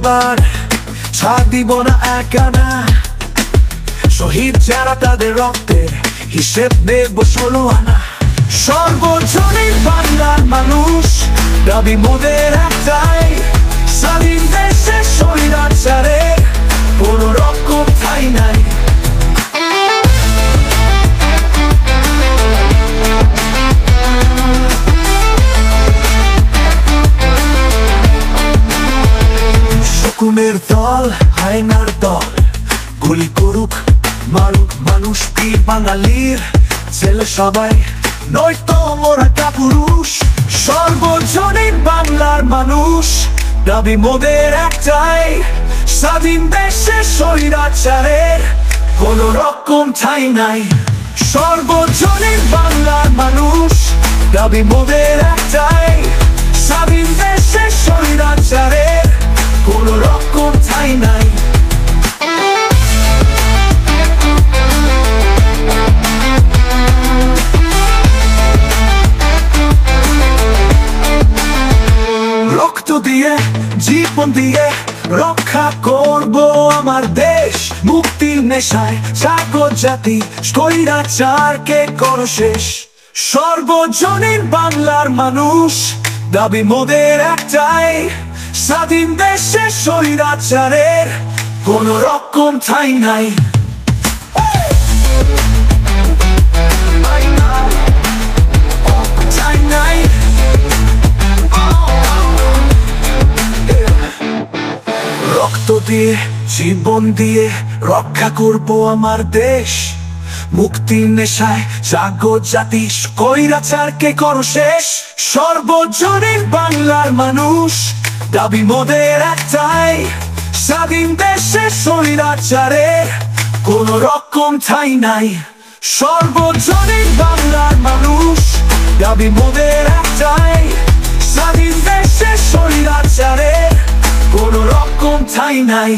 এবার ছাড় দিব না একানা। শহীদ যারা তাদের রক্তের হিসেব নেব 16 আনা। সর্বজনীন বাংলার মানুষ দাবি মোদের একটাই, স্বাধীন দেশে স্বৈরাচারের কোনো রকম ঠাঁই নাই। শকুনের দল হায়নার দল গুলি করুক মারুক মানুষ বীর বাঙালির ছেলে সবাই, নয়তো মোরা কাপুরুষ। সর্বজনীন বাংলার মানুষ দাবি মোদের একটাই, স্বাধীন দেশে স্বৈরাচারের কোনো রকম ঠাঁই নাই। সর্বজনীন বাংলার মানুষ দাবি মোদের একটাই, স্বাধীন দেশে স্বৈরাচারের কোনো রকম ঠাঁই নাই। রক্ত দিয়ে জীবন দিয়ে রক্ষা করব আমার দেশ, মুক্তির নেশায় জাগো জাতি স্বৈরাচারকে করো শেষ। সর্বজনীন বাংলার মানুষ দাবি মোদের একটাই, স্বাধীন দেশে স্বৈরাচারের কোনো রকম ঠাঁই নাই। রক্ত দিয়ে জীবন দিয়ে রক্ষা করব আমার দেশ, মুক্তির নেশায় জাগো জাতি স্বৈরাচারকে করো শেষ। সর্বজনীন বাংলার মানুষ দাবি মোদের একটাই, স্বাধীন দেশে স্বৈরাচারের কোনো রকম ঠাঁই নাই। সর্বজনীন বাংলার মানুষ দাবি মোদের একটাই, স্বাধীন দেশে স্বৈরাচারের কোনো রকম ঠাঁই নাই।